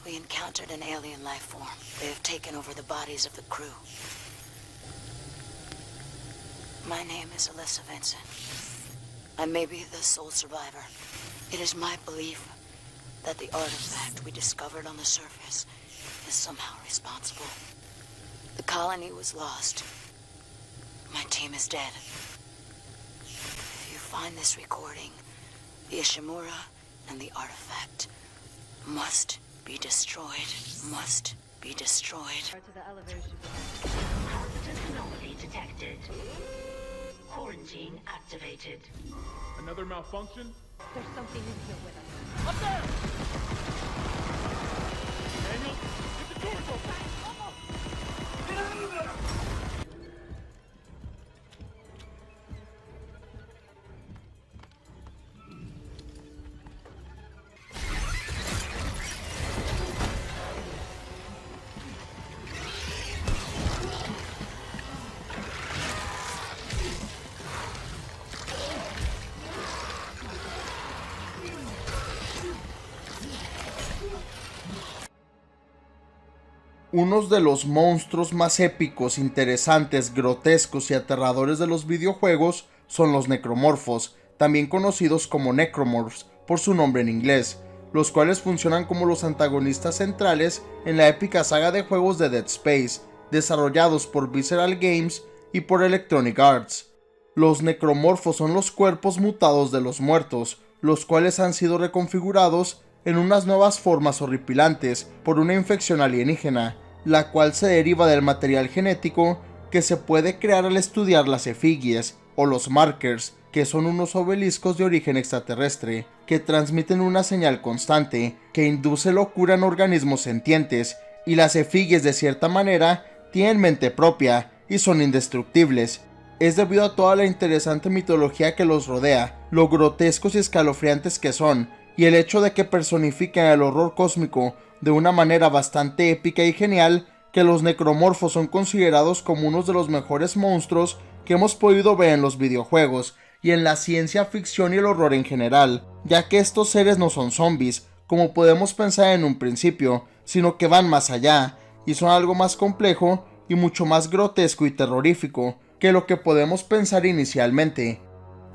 We encountered an alien life form. They have taken over the bodies of the crew. My name is Alyssa Vincent. I may be the sole survivor. It is my belief that the artifact we discovered on the surface is somehow responsible. The colony was lost. My team is dead. If you find this recording, the Ishimura and the artifact must be destroyed. Must be destroyed. To the elevation. Hazardous anomaly detected. Quarantine activated. Another malfunction? There's something in here with us. Up there! Daniel, get the doors open! Get out of there! Unos de los monstruos más épicos, interesantes, grotescos y aterradores de los videojuegos son los necromorfos, también conocidos como necromorphs por su nombre en inglés, los cuales funcionan como los antagonistas centrales en la épica saga de juegos de Dead Space, desarrollados por Visceral Games y por Electronic Arts. Los necromorfos son los cuerpos mutados de los muertos, los cuales han sido reconfigurados en unas nuevas formas horripilantes por una infección alienígena, la cual se deriva del material genético que se puede crear al estudiar las efigies o los markers, que son unos obeliscos de origen extraterrestre que transmiten una señal constante que induce locura en organismos sentientes, y las efigies de cierta manera tienen mente propia y son indestructibles. Es debido a toda la interesante mitología que los rodea, lo grotescos y escalofriantes que son, y el hecho de que personifiquen el horror cósmico de una manera bastante épica y genial, que los necromorfos son considerados como unos de los mejores monstruos que hemos podido ver en los videojuegos y en la ciencia ficción y el horror en general, ya que estos seres no son zombies, como podemos pensar en un principio, sino que van más allá, y son algo más complejo y mucho más grotesco y terrorífico que lo que podemos pensar inicialmente.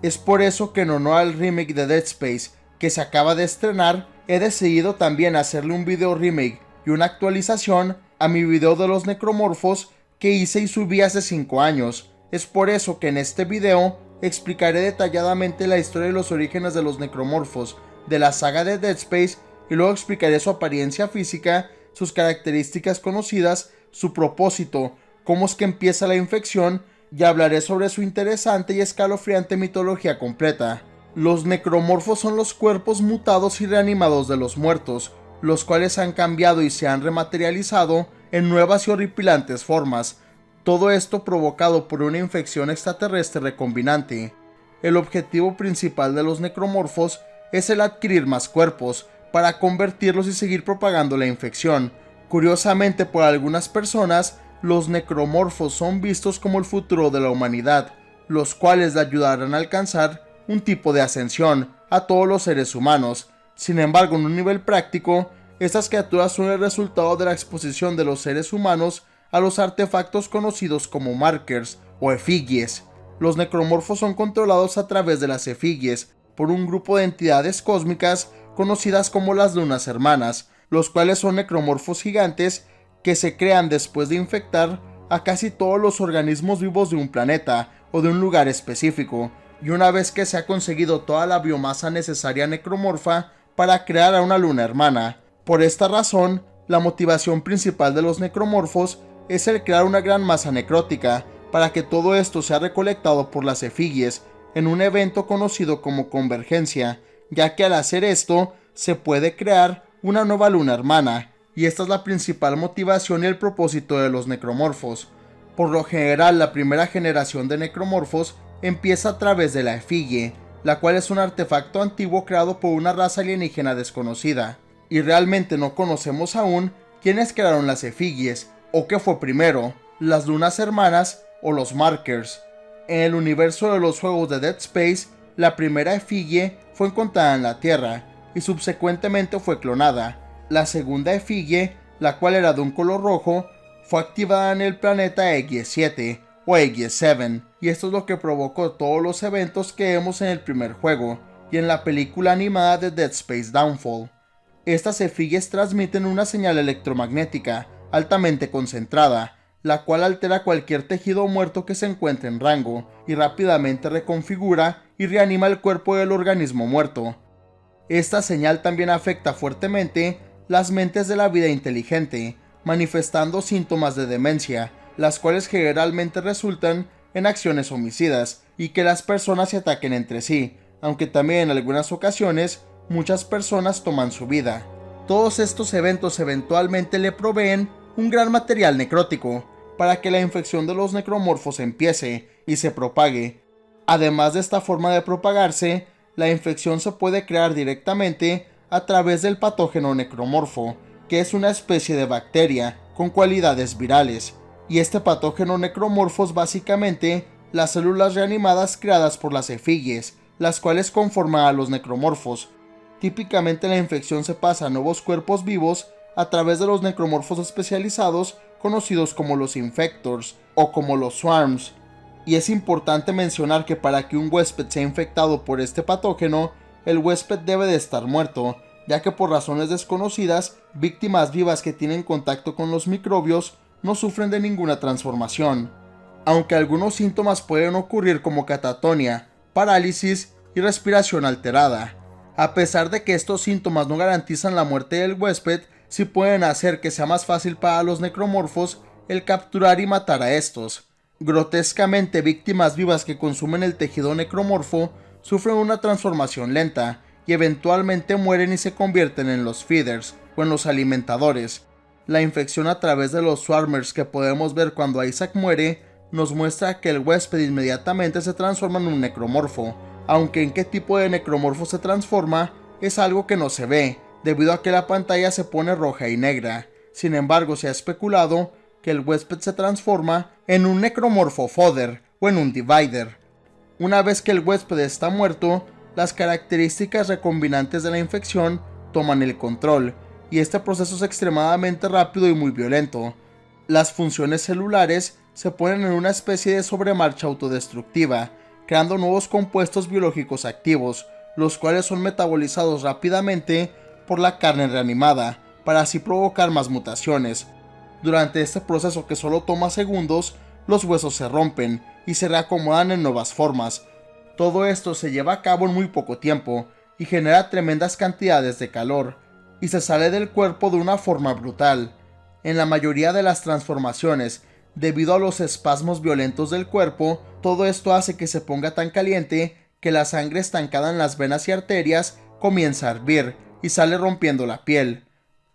Es por eso que en honor al remake de Dead Space que se acaba de estrenar, he decidido también hacerle un video remake y una actualización a mi video de los necromorfos que hice y subí hace 5 años. Es por eso que en este video explicaré detalladamente la historia y los orígenes de los necromorfos de la saga de Dead Space, y luego explicaré su apariencia física, sus características conocidas, su propósito, cómo es que empieza la infección, y hablaré sobre su interesante y escalofriante mitología completa. Los necromorfos son los cuerpos mutados y reanimados de los muertos, los cuales han cambiado y se han rematerializado en nuevas y horripilantes formas. Todo esto provocado por una infección extraterrestre recombinante. El objetivo principal de los necromorfos es el adquirir más cuerpos, para convertirlos y seguir propagando la infección. Curiosamente, por algunas personas, los necromorfos son vistos como el futuro de la humanidad, los cuales le ayudarán a alcanzar un tipo de ascensión a todos los seres humanos. Sin embargo, en un nivel práctico, estas criaturas son el resultado de la exposición de los seres humanos a los artefactos conocidos como markers o efigies. Los necromorfos son controlados a través de las efigies por un grupo de entidades cósmicas conocidas como las Lunas Hermanas, los cuales son necromorfos gigantes que se crean después de infectar a casi todos los organismos vivos de un planeta o de un lugar específico, y una vez que se ha conseguido toda la biomasa necesaria necromorfa para crear a una luna hermana. Por esta razón, la motivación principal de los necromorfos es el crear una gran masa necrótica, para que todo esto sea recolectado por las efigies en un evento conocido como convergencia, ya que al hacer esto se puede crear una nueva luna hermana, y esta es la principal motivación y el propósito de los necromorfos. Por lo general, la primera generación de necromorfos empieza a través de la efigie, la cual es un artefacto antiguo creado por una raza alienígena desconocida, y realmente no conocemos aún quiénes crearon las efigies, o qué fue primero, las lunas hermanas o los markers. En el universo de los juegos de Dead Space, la primera efigie fue encontrada en la Tierra, y subsecuentemente fue clonada. La segunda efigie, la cual era de un color rojo, fue activada en el planeta Aegis 7 o Aegis 7, y esto es lo que provocó todos los eventos que vemos en el primer juego y en la película animada de Dead Space Downfall. Estas efigies transmiten una señal electromagnética altamente concentrada, la cual altera cualquier tejido muerto que se encuentre en rango y rápidamente reconfigura y reanima el cuerpo del organismo muerto. Esta señal también afecta fuertemente las mentes de la vida inteligente, manifestando síntomas de demencia, las cuales generalmente resultan en acciones homicidas y que las personas se ataquen entre sí, aunque también en algunas ocasiones muchas personas toman su vida. Todos estos eventos eventualmente le proveen un gran material necrótico para que la infección de los necromorfos empiece y se propague. Además de esta forma de propagarse, la infección se puede crear directamente a través del patógeno necromorfo, que es una especie de bacteria con cualidades virales, y este patógeno necromorfo es básicamente las células reanimadas creadas por las efigies, las cuales conforman a los necromorfos. Típicamente la infección se pasa a nuevos cuerpos vivos a través de los necromorfos especializados conocidos como los infectors o como los swarms. Y es importante mencionar que para que un huésped sea infectado por este patógeno, el huésped debe de estar muerto, ya que por razones desconocidas, víctimas vivas que tienen contacto con los microbios no sufren de ninguna transformación. Aunque algunos síntomas pueden ocurrir como catatonia, parálisis y respiración alterada. A pesar de que estos síntomas no garantizan la muerte del huésped, sí pueden hacer que sea más fácil para los necromorfos el capturar y matar a estos. Grotescamente, víctimas vivas que consumen el tejido necromorfo sufren una transformación lenta y eventualmente mueren y se convierten en los feeders o en los alimentadores. La infección a través de los swarmers que podemos ver cuando Isaac muere nos muestra que el huésped inmediatamente se transforma en un necromorfo, aunque en qué tipo de necromorfo se transforma es algo que no se ve, debido a que la pantalla se pone roja y negra. Sin embargo, se ha especulado que el huésped se transforma en un necromorfo fodder o en un divider. Una vez que el huésped está muerto, las características recombinantes de la infección toman el control, y este proceso es extremadamente rápido y muy violento. Las funciones celulares se ponen en una especie de sobremarcha autodestructiva, creando nuevos compuestos biológicos activos, los cuales son metabolizados rápidamente por la carne reanimada, para así provocar más mutaciones. Durante este proceso, que solo toma segundos, los huesos se rompen y se reacomodan en nuevas formas. Todo esto se lleva a cabo en muy poco tiempo y genera tremendas cantidades de calor, y se sale del cuerpo de una forma brutal. En la mayoría de las transformaciones, debido a los espasmos violentos del cuerpo, todo esto hace que se ponga tan caliente que la sangre estancada en las venas y arterias comienza a hervir y sale rompiendo la piel.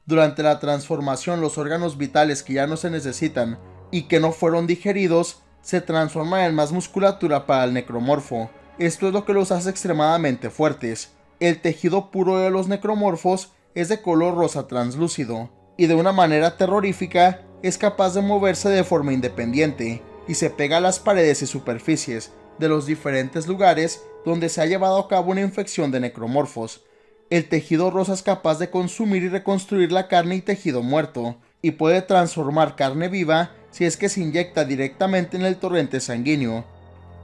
Durante la transformación, los órganos vitales que ya no se necesitan y que no fueron digeridos se transforman en más musculatura para el necromorfo. Esto es lo que los hace extremadamente fuertes. El tejido puro de los necromorfos es de color rosa translúcido y de una manera terrorífica es capaz de moverse de forma independiente y se pega a las paredes y superficies de los diferentes lugares donde se ha llevado a cabo una infección de necromorfos. El tejido rosa es capaz de consumir y reconstruir la carne y tejido muerto, y puede transformar carne viva si es que se inyecta directamente en el torrente sanguíneo.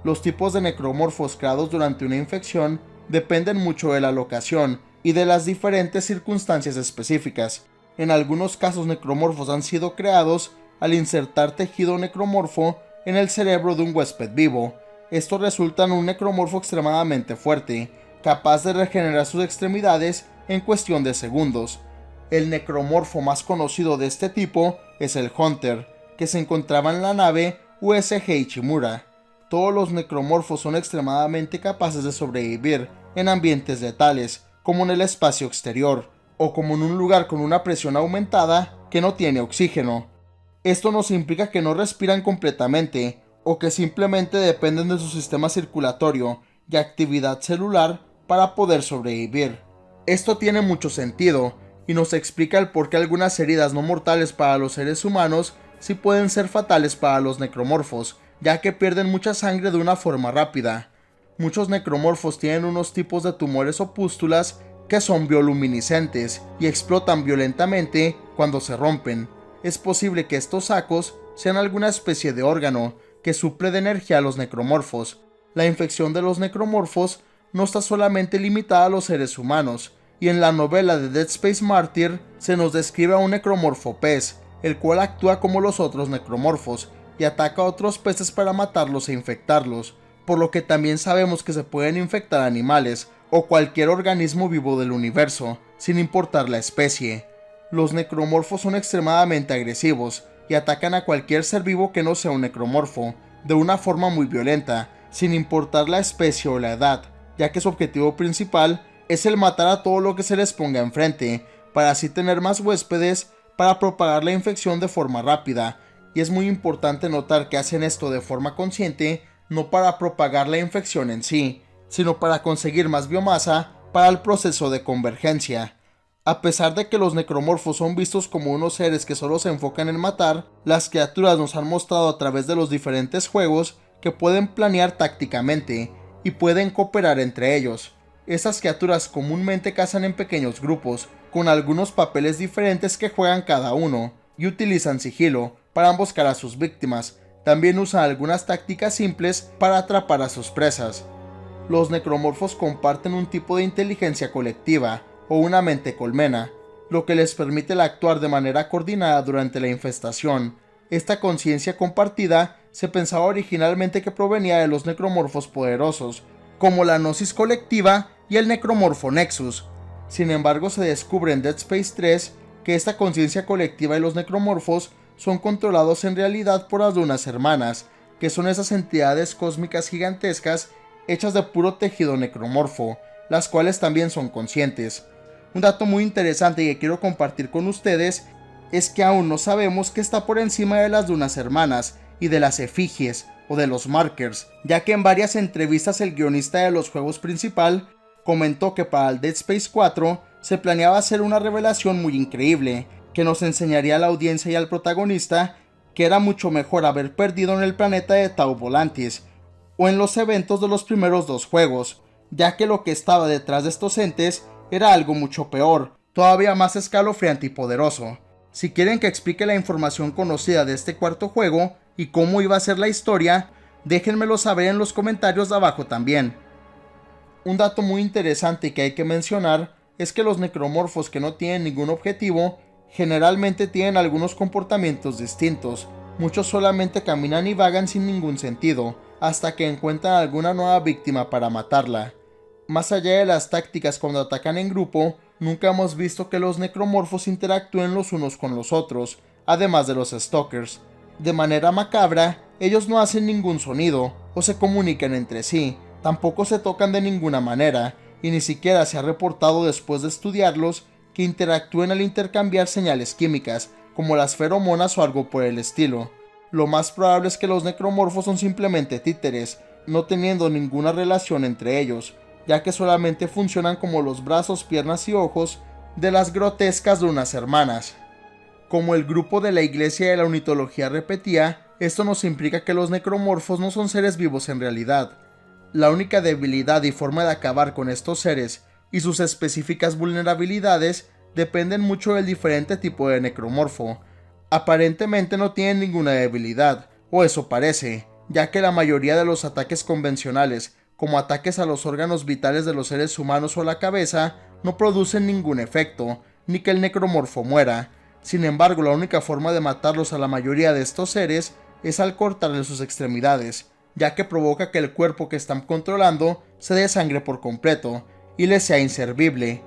Los tipos de necromorfos creados durante una infección dependen mucho de la locación y de las diferentes circunstancias específicas. En algunos casos, necromorfos han sido creados al insertar tejido necromorfo en el cerebro de un huésped vivo. Esto resulta en un necromorfo extremadamente fuerte, capaz de regenerar sus extremidades en cuestión de segundos. El necromorfo más conocido de este tipo es el Hunter, que se encontraba en la nave USG Ichimura. Todos los necromorfos son extremadamente capaces de sobrevivir en ambientes letales, como en el espacio exterior, o como en un lugar con una presión aumentada que no tiene oxígeno. Esto no implica que no respiran completamente, o que simplemente dependen de su sistema circulatorio y actividad celular para poder sobrevivir. Esto tiene mucho sentido, y nos explica el por qué algunas heridas no mortales para los seres humanos sí pueden ser fatales para los necromorfos, ya que pierden mucha sangre de una forma rápida. Muchos necromorfos tienen unos tipos de tumores o pústulas que son bioluminiscentes y explotan violentamente cuando se rompen. Es posible que estos sacos sean alguna especie de órgano que suple de energía a los necromorfos. La infección de los necromorfos no está solamente limitada a los seres humanos, y en la novela de Dead Space Martyr se nos describe a un necromorfo pez, el cual actúa como los otros necromorfos y ataca a otros peces para matarlos e infectarlos, por lo que también sabemos que se pueden infectar animales o cualquier organismo vivo del universo, sin importar la especie. Los necromorfos son extremadamente agresivos y atacan a cualquier ser vivo que no sea un necromorfo, de una forma muy violenta, sin importar la especie o la edad, ya que su objetivo principal es el matar a todo lo que se les ponga enfrente, para así tener más huéspedes para propagar la infección de forma rápida, y es muy importante notar que hacen esto de forma consciente, no para propagar la infección en sí, sino para conseguir más biomasa para el proceso de convergencia. A pesar de que los necromorfos son vistos como unos seres que solo se enfocan en matar, las criaturas nos han mostrado a través de los diferentes juegos que pueden planear tácticamente y pueden cooperar entre ellos. Estas criaturas comúnmente cazan en pequeños grupos, con algunos papeles diferentes que juegan cada uno, y utilizan sigilo para emboscar a sus víctimas. También usan algunas tácticas simples para atrapar a sus presas. Los necromorfos comparten un tipo de inteligencia colectiva, o una mente colmena, lo que les permite el actuar de manera coordinada durante la infestación. Esta conciencia compartida se pensaba originalmente que provenía de los necromorfos poderosos, como la gnosis colectiva y el necromorfo Nexus. Sin embargo, se descubre en Dead Space 3 que esta conciencia colectiva y los necromorfos son controlados en realidad por las lunas hermanas, que son esas entidades cósmicas gigantescas hechas de puro tejido necromorfo, las cuales también son conscientes. Un dato muy interesante que quiero compartir con ustedes es que aún no sabemos qué está por encima de las lunas hermanas y de las efigies o de los markers, ya que en varias entrevistas el guionista de los juegos principal comentó que para el Dead Space 4 se planeaba hacer una revelación muy increíble, que nos enseñaría a la audiencia y al protagonista que era mucho mejor haber perdido en el planeta de Tau Volantis o en los eventos de los primeros dos juegos, ya que lo que estaba detrás de estos entes era algo mucho peor, todavía más escalofriante y poderoso. Si quieren que explique la información conocida de este cuarto juego y cómo iba a ser la historia, déjenmelo saber en los comentarios de abajo también. Un dato muy interesante que hay que mencionar es que los necromorfos que no tienen ningún objetivo generalmente tienen algunos comportamientos distintos. Muchos solamente caminan y vagan sin ningún sentido, hasta que encuentran alguna nueva víctima para matarla. Más allá de las tácticas cuando atacan en grupo, nunca hemos visto que los necromorfos interactúen los unos con los otros, además de los stalkers. De manera macabra, ellos no hacen ningún sonido, o se comunican entre sí, tampoco se tocan de ninguna manera, y ni siquiera se ha reportado después de estudiarlos que interactúen al intercambiar señales químicas, como las feromonas o algo por el estilo. Lo más probable es que los necromorfos son simplemente títeres, no teniendo ninguna relación entre ellos, ya que solamente funcionan como los brazos, piernas y ojos de las grotescas lunas hermanas. Como el grupo de la iglesia de la unitología repetía, esto nos implica que los necromorfos no son seres vivos en realidad. La única debilidad y forma de acabar con estos seres y sus específicas vulnerabilidades dependen mucho del diferente tipo de necromorfo. Aparentemente no tienen ninguna debilidad, o eso parece, ya que la mayoría de los ataques convencionales, como ataques a los órganos vitales de los seres humanos o la cabeza, no producen ningún efecto, ni que el necromorfo muera. Sin embargo, la única forma de matarlos a la mayoría de estos seres es al cortarle sus extremidades, ya que provoca que el cuerpo que están controlando se desangre por completo y les sea inservible.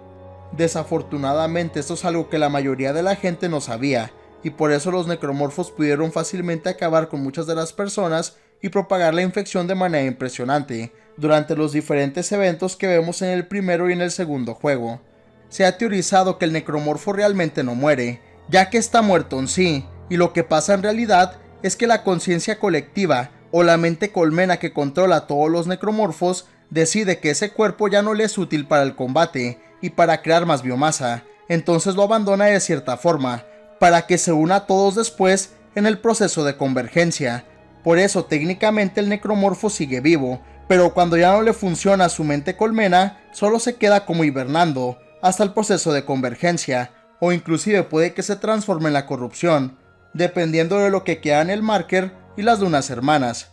Desafortunadamente, esto es algo que la mayoría de la gente no sabía, y por eso los necromorfos pudieron fácilmente acabar con muchas de las personas y propagar la infección de manera impresionante durante los diferentes eventos que vemos en el primero y en el segundo juego. Se ha teorizado que el necromorfo realmente no muere, ya que está muerto en sí, y lo que pasa en realidad es que la conciencia colectiva o la mente colmena que controla a todos los necromorfos decide que ese cuerpo ya no le es útil para el combate y para crear más biomasa, entonces lo abandona de cierta forma, para que se una a todos después en el proceso de convergencia. Por eso técnicamente el necromorfo sigue vivo, pero cuando ya no le funciona su mente colmena, solo se queda como hibernando, hasta el proceso de convergencia, o inclusive puede que se transforme en la corrupción, dependiendo de lo que queda en el marker y las lunas hermanas.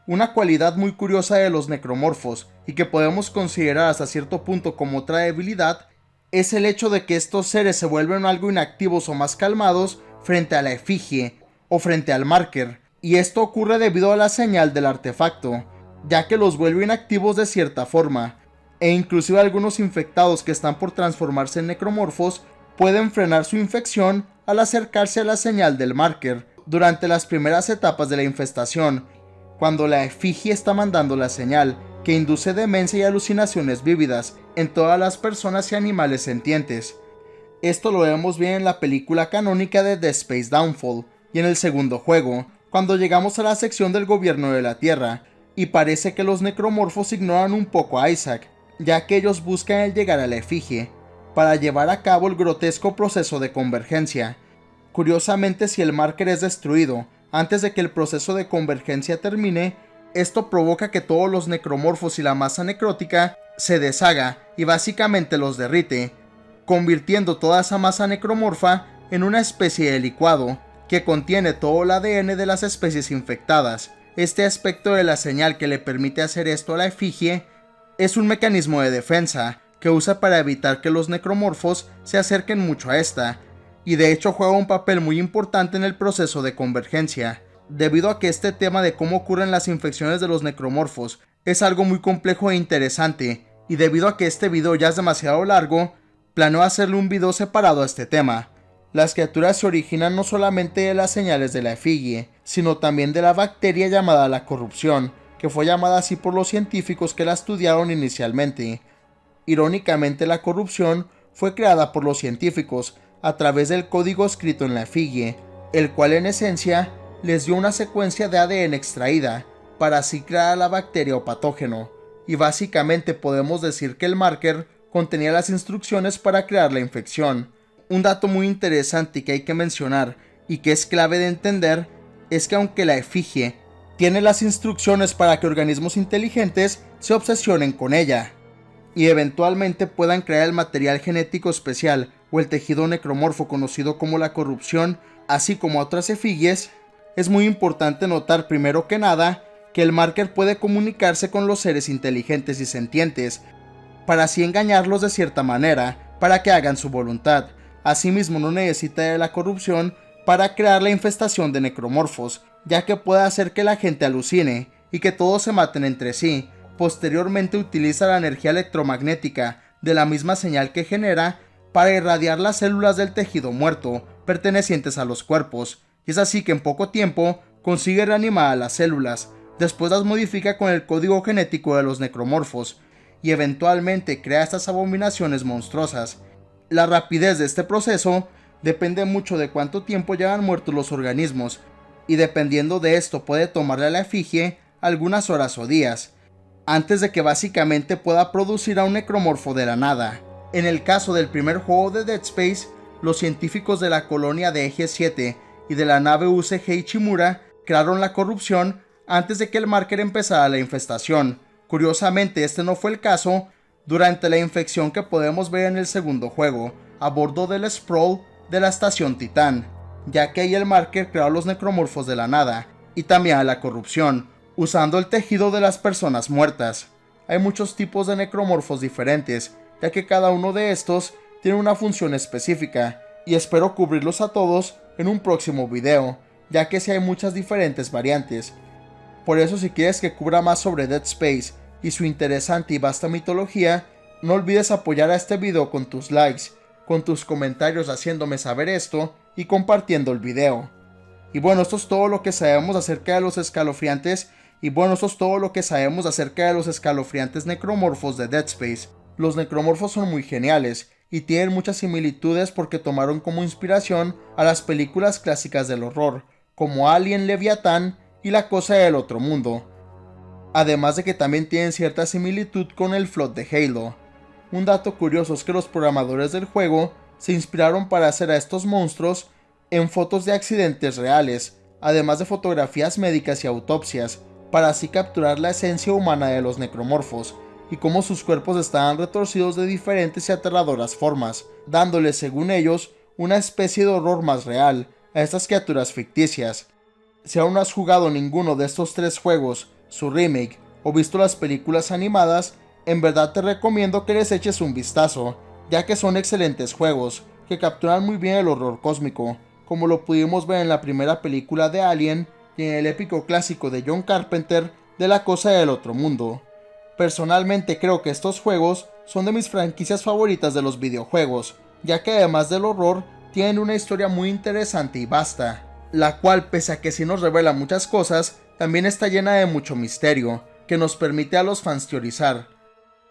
Una cualidad muy curiosa de los necromorfos, y que podemos considerar hasta cierto punto como otra debilidad, es el hecho de que estos seres se vuelven algo inactivos o más calmados frente a la efigie o frente al marker, y esto ocurre debido a la señal del artefacto, ya que los vuelve inactivos de cierta forma, e inclusive algunos infectados que están por transformarse en necromorfos pueden frenar su infección al acercarse a la señal del marker durante las primeras etapas de la infestación, cuando la efigie está mandando la señal, que induce demencia y alucinaciones vívidas en todas las personas y animales sentientes. Esto lo vemos bien en la película canónica de Dead Space Downfall y en el segundo juego, cuando llegamos a la sección del gobierno de la Tierra, y parece que los necromorfos ignoran un poco a Isaac, ya que ellos buscan el llegar a la efigie, para llevar a cabo el grotesco proceso de convergencia. Curiosamente, si el marker es destruido antes de que el proceso de convergencia termine, esto provoca que todos los necromorfos y la masa necrótica se deshaga y básicamente los derrite, convirtiendo toda esa masa necromorfa en una especie de licuado que contiene todo el ADN de las especies infectadas. Este aspecto de la señal que le permite hacer esto a la efigie es un mecanismo de defensa que usa para evitar que los necromorfos se acerquen mucho a esta, y de hecho juega un papel muy importante en el proceso de convergencia, debido a que este tema de cómo ocurren las infecciones de los necromorfos es algo muy complejo e interesante, y debido a que este video ya es demasiado largo, planeo hacerle un video separado a este tema. Las criaturas se originan no solamente de las señales de la efigie, sino también de la bacteria llamada la corrupción, que fue llamada así por los científicos que la estudiaron inicialmente. Irónicamente, la corrupción fue creada por los científicos a través del código escrito en la efigie, el cual en esencia les dio una secuencia de ADN extraída para así crear a la bacteria o patógeno, y básicamente podemos decir que el marker contenía las instrucciones para crear la infección. Un dato muy interesante que hay que mencionar y que es clave de entender es que aunque la efigie tiene las instrucciones para que organismos inteligentes se obsesionen con ella y eventualmente puedan crear el material genético especial o el tejido necromorfo conocido como la corrupción, así como otras efigies, es muy importante notar primero que nada que el marker puede comunicarse con los seres inteligentes y sentientes, para así engañarlos de cierta manera, para que hagan su voluntad. Asimismo, no necesita de la corrupción para crear la infestación de necromorfos, ya que puede hacer que la gente alucine y que todos se maten entre sí. Posteriormente utiliza la energía electromagnética de la misma señal que genera para irradiar las células del tejido muerto pertenecientes a los cuerpos, y es así que en poco tiempo consigue reanimar a las células, después las modifica con el código genético de los necromorfos, y eventualmente crea estas abominaciones monstruosas. La rapidez de este proceso depende mucho de cuánto tiempo llevan muertos los organismos, y dependiendo de esto puede tomarle a la efigie algunas horas o días, antes de que básicamente pueda producir a un necromorfo de la nada. En el caso del primer juego de Dead Space, los científicos de la colonia de Eje 7 y de la nave UCG Ichimura crearon la corrupción antes de que el marker empezara la infestación. Curiosamente, este no fue el caso durante la infección que podemos ver en el segundo juego, a bordo del Sprawl de la estación Titán, ya que ahí el marker creó a los necromorfos de la nada, y también a la corrupción, usando el tejido de las personas muertas. Hay muchos tipos de necromorfos diferentes, ya que cada uno de estos tiene una función específica, y espero cubrirlos a todos en un próximo video, ya que sí hay muchas diferentes variantes. Por eso, si quieres que cubra más sobre Dead Space y su interesante y vasta mitología, no olvides apoyar a este video con tus likes, con tus comentarios haciéndome saber esto y compartiendo el video. Y bueno, esto es todo lo que sabemos acerca de los escalofriantes necromorfos de Dead Space. Los necromorfos son muy geniales y tienen muchas similitudes porque tomaron como inspiración a las películas clásicas del horror, como Alien, Leviatán y La Cosa del Otro Mundo. Además de que también tienen cierta similitud con el Flood de Halo. Un dato curioso es que los programadores del juego se inspiraron para hacer a estos monstruos en fotos de accidentes reales, además de fotografías médicas y autopsias, para así capturar la esencia humana de los necromorfos, y cómo sus cuerpos estaban retorcidos de diferentes y aterradoras formas, dándole, según ellos, una especie de horror más real a estas criaturas ficticias. Si aún no has jugado ninguno de estos 3 juegos, su remake, o visto las películas animadas, en verdad te recomiendo que les eches un vistazo, ya que son excelentes juegos, que capturan muy bien el horror cósmico, como lo pudimos ver en la primera película de Alien y en el épico clásico de John Carpenter de La Cosa del Otro Mundo. Personalmente creo que estos juegos son de mis franquicias favoritas de los videojuegos, ya que además del horror, tienen una historia muy interesante y vasta, la cual, pese a que sí nos revela muchas cosas, también está llena de mucho misterio, que nos permite a los fans teorizar.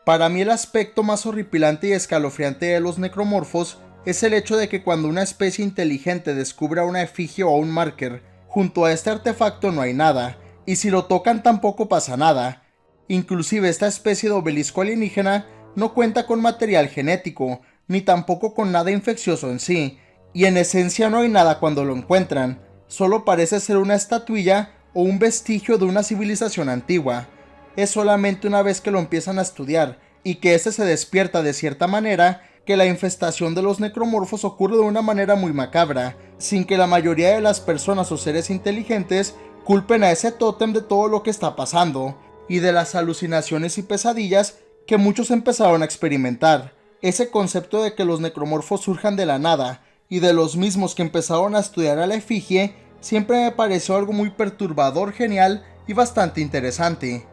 Para mí el aspecto más horripilante y escalofriante de los necromorfos es el hecho de que cuando una especie inteligente descubra una efigie o un marker, junto a este artefacto no hay nada, y si lo tocan tampoco pasa nada. Inclusive esta especie de obelisco alienígena no cuenta con material genético, ni tampoco con nada infeccioso en sí, y en esencia no hay nada cuando lo encuentran, solo parece ser una estatuilla o un vestigio de una civilización antigua. Es solamente una vez que lo empiezan a estudiar, y que este se despierta de cierta manera, que la infestación de los necromorfos ocurre de una manera muy macabra, sin que la mayoría de las personas o seres inteligentes culpen a ese tótem de todo lo que está pasando, y de las alucinaciones y pesadillas que muchos empezaron a experimentar. Ese concepto de que los necromorfos surjan de la nada, y de los mismos que empezaron a estudiar a la efigie, siempre me pareció algo muy perturbador, genial y bastante interesante.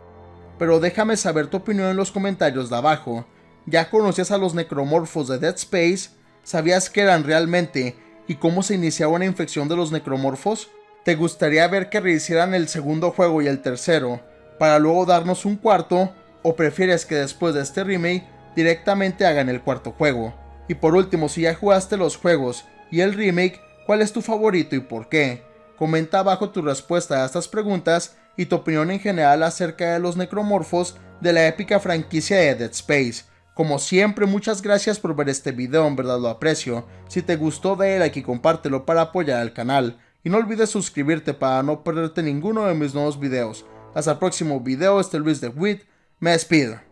Pero déjame saber tu opinión en los comentarios de abajo. ¿Ya conocías a los necromorfos de Dead Space? ¿Sabías qué eran realmente y cómo se iniciaba una infección de los necromorfos? ¿Te gustaría ver que rehicieran el segundo juego y el tercero, para luego darnos un cuarto? ¿O prefieres que después de este remake directamente hagan el cuarto juego? Y por último, si ya jugaste los juegos y el remake, ¿cuál es tu favorito y por qué? Comenta abajo tu respuesta a estas preguntas y tu opinión en general acerca de los necromorfos de la épica franquicia de Dead Space. Como siempre, muchas gracias por ver este video, en verdad lo aprecio. Si te gustó, dale like y compártelo para apoyar al canal. Y no olvides suscribirte para no perderte ninguno de mis nuevos videos. Hasta el próximo video, este Luis de Wit, me despido.